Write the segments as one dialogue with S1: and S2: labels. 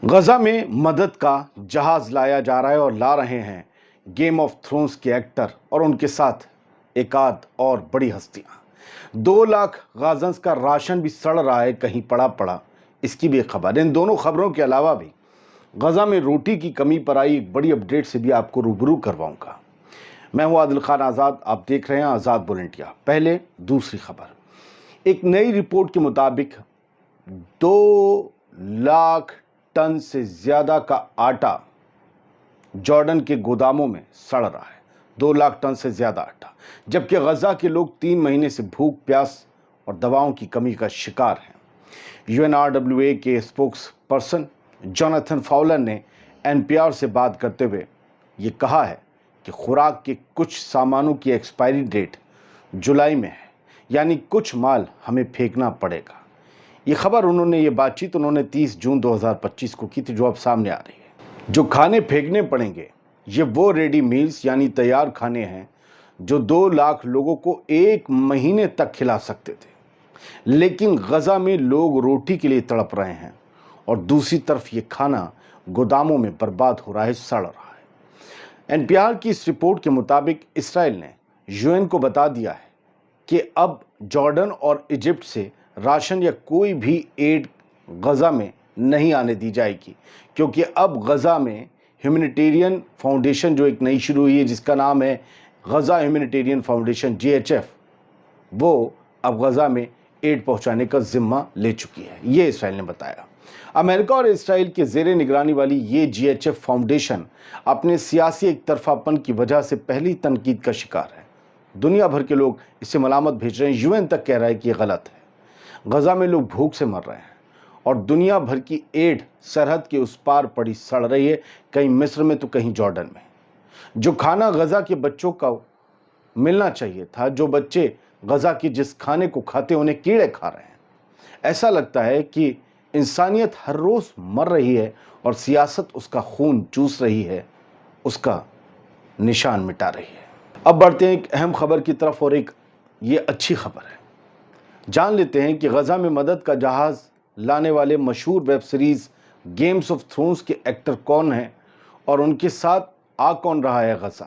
S1: غزہ میں مدد کا جہاز لایا جا رہا ہے اور لا رہے ہیں گیم آف تھرونز کے ایکٹر اور ان کے ساتھ ایک آدھ اور بڑی ہستیاں۔ 2 لاکھ غازنز کا راشن بھی سڑ رہا ہے کہیں پڑا پڑا، اس کی بھی ایک خبر۔ ان دونوں خبروں کے علاوہ بھی غزہ میں روٹی کی کمی پر آئی ایک بڑی اپڈیٹ سے بھی آپ کو روبرو کرواؤں گا۔ میں ہوں عادل خان آزاد، آپ دیکھ رہے ہیں آزاد بولنٹیا۔ پہلے دوسری خبر، ایک نئی رپورٹ کے مطابق 2 لاکھ ٹن سے زیادہ کا آٹا جارڈن کے گوداموں میں سڑ رہا ہے۔ 2 لاکھ ٹن سے زیادہ آٹا، جبکہ غزہ کے لوگ 3 مہینے سے بھوک پیاس اور دواؤں کی کمی کا شکار ہیں۔ UNRWA کے اسپوکس پرسن جوناتھن فاؤلر نے NPR سے بات کرتے ہوئے یہ کہا ہے کہ خوراک کے کچھ سامانوں کی ایکسپائری ڈیٹ جولائی میں ہے، یعنی کچھ مال ہمیں پھینکنا پڑے گا۔ یہ بات چیت انہوں نے 30 جون 2025 کو کی تھی، جو اب سامنے آ رہی ہے۔ جو کھانے پھینکنے پڑیں گے یہ وہ ریڈی میلز یعنی تیار کھانے ہیں جو 2 لاکھ لوگوں کو 1 مہینے تک کھلا سکتے تھے، لیکن غزہ میں لوگ روٹی کے لیے تڑپ رہے ہیں اور دوسری طرف یہ کھانا گوداموں میں برباد ہو رہا ہے، سڑ رہا ہے۔ NPR کی اس رپورٹ کے مطابق اسرائیل نے UN کو بتا دیا ہے کہ اب جارڈن اور ایجپٹ سے راشن یا کوئی بھی ایڈ غزہ میں نہیں آنے دی جائے گی، کیونکہ اب غزہ میں ہیومینیٹیرین فاؤنڈیشن جو ایک نئی شروع ہوئی ہے جس کا نام ہے غزہ ہیومینیٹیرین فاؤنڈیشن GHF، وہ اب غزہ میں ایڈ پہنچانے کا ذمہ لے چکی ہے، یہ اسرائیل نے بتایا۔ امریکہ اور اسرائیل کے زیر نگرانی والی یہ GHF فاؤنڈیشن اپنے سیاسی ایک طرفہ پن کی وجہ سے پہلی تنقید کا شکار ہے۔ دنیا بھر کے لوگ اسے ملامت بھیج رہے ہیں، UN تک کہہ رہا ہے کہ یہ غلط ہے۔ غزہ میں لوگ بھوک سے مر رہے ہیں اور دنیا بھر کی ایڈ سرحد کے اس پار پڑی سڑ رہی ہے، کہیں مصر میں تو کہیں جارڈن میں۔ جو کھانا غزہ کے بچوں کو ملنا چاہیے تھا، جو بچے غزہ کے جس کھانے کو کھاتے انہیں کیڑے کھا رہے ہیں۔ ایسا لگتا ہے کہ انسانیت ہر روز مر رہی ہے اور سیاست اس کا خون چوس رہی ہے، اس کا نشان مٹا رہی ہے۔ اب بڑھتے ہیں ایک اہم خبر کی طرف، اور ایک یہ اچھی خبر ہے۔ جان لیتے ہیں کہ غزہ میں مدد کا جہاز لانے والے مشہور web series games of Thrones کے ایکٹر کون ہیں اور ان کے ساتھ آ کون رہا ہے غزہ۔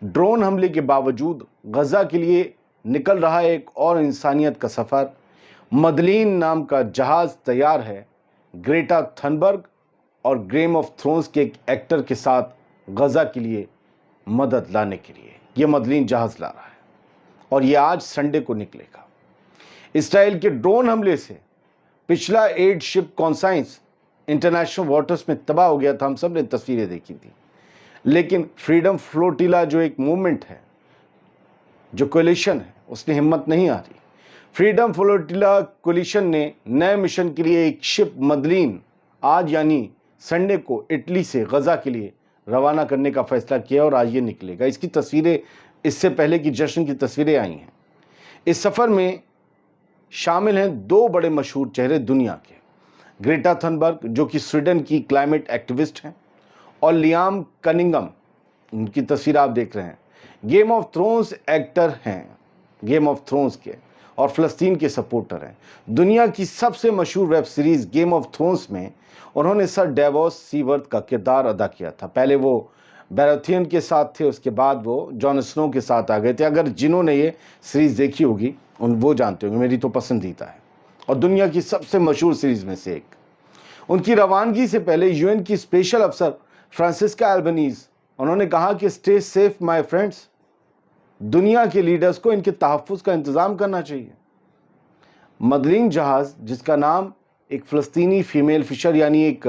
S1: ڈرون حملے کے باوجود غزہ کے لیے نکل رہا ہے ایک اور انسانیت کا سفر۔ مدلین نام کا جہاز تیار ہے گریٹا تھنبرگ اور گیم آف تھرونز کے ایک ایکٹر کے ساتھ غزہ کے لیے مدد لانے کے لیے۔ یہ مدلین جہاز لا رہا ہے اور یہ آج سنڈے کو نکلے گا۔ اسرائیل کے ڈرون حملے سے پچھلا ایڈ شپ کونسائنس انٹرنیشنل واٹرز میں تباہ ہو گیا تھا، ہم سب نے تصویریں دیکھی تھی، لیکن فریڈم فلوٹیلا جو ایک موومنٹ ہے، جو کولیشن ہے، اس نے ہمت نہیں ہاری۔ فریڈم فلوٹیلا کولیشن نے نئے مشن کے لیے ایک شپ مدلین آج یعنی سنڈے کو اٹلی سے غزہ کے لیے روانہ کرنے کا فیصلہ کیا اور آج یہ نکلے گا۔ اس کی تصویریں اس سے پہلے کی جشن کی تصویریں آئی ہیں۔ اس سفر میں شامل ہیں 2 بڑے مشہور چہرے دنیا کے، گریٹا تھنبرگ جو کہ سویڈن کی کلائمیٹ ایکٹیوسٹ ہیں، اور لیام کننگم، ان کی تصویر آپ دیکھ رہے ہیں، گیم آف تھرونز ایکٹر ہیں، گیم آف تھرونز کے، اور فلسطین کے سپورٹر ہیں۔ دنیا کی سب سے مشہور web series game of Thrones میں انہوں نے سر ڈیووس سیورتھ کا کردار ادا کیا تھا۔ پہلے وہ بیراتھین کے ساتھ تھے، اس کے بعد وہ جان سنو کے ساتھ آ گئے تھے۔ اگر جنہوں نے یہ سیریز دیکھی ہوگی وہ جانتے ہوں گے، میری تو پسندیدہ ہے اور دنیا کی سب سے مشہور سیریز میں سے ایک۔ ان کی روانگی سے پہلے UN کی اسپیشل افسر فرانسسکا البنیز، انہوں نے کہا کہ اسٹے سیف مائی فرینڈز، دنیا کے لیڈرز کو ان کے تحفظ کا انتظام کرنا چاہیے۔ مدلین جہاز، جس کا نام ایک فلسطینی فیمیل فشر یعنی ایک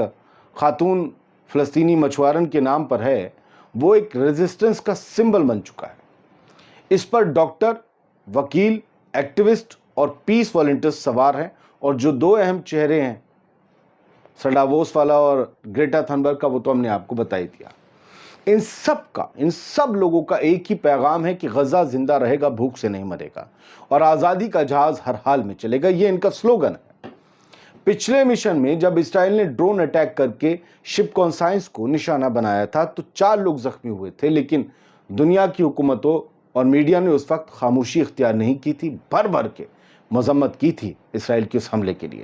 S1: خاتون فلسطینی مچھوارن کے نام پر ہے، وہ ایک ریزسٹنس کا سمبل بن چکا ہے۔ اس پر ڈاکٹر، وکیل، ایکٹیوسٹ اور پیس والنٹیئرز سوار ہیں، اور جو 2 اہم چہرے ہیں، سر ڈیووس والا اور گریٹا تھنبرگ کا، وہ تو ہم نے آپ کو بتا ہی دیا۔ ان سب لوگوں کا ایک ہی پیغام ہے کہ غزہ زندہ رہے گا، بھوک سے نہیں مرے گا، اور آزادی کا جہاز ہر حال میں چلے گا، یہ ان کا سلوگن ہے۔ پچھلے مشن میں جب اسرائیل نے ڈرون اٹیک کر کے شپ کونسائنس کو نشانہ بنایا تھا تو 4 لوگ زخمی ہوئے تھے، لیکن دنیا کی حکومتوں اور میڈیا نے اس وقت خاموشی اختیار نہیں کی تھی، بھر بھر کے مذمت کی تھی اسرائیل کے اس حملے کے لیے۔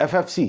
S1: FFC,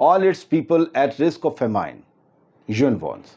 S1: all its people at risk of famine, UN warns।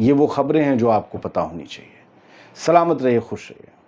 S1: یہ وہ خبریں ہیں جو آپ کو پتہ ہونی چاہیے۔ سلامت رہیے، خوش رہیے۔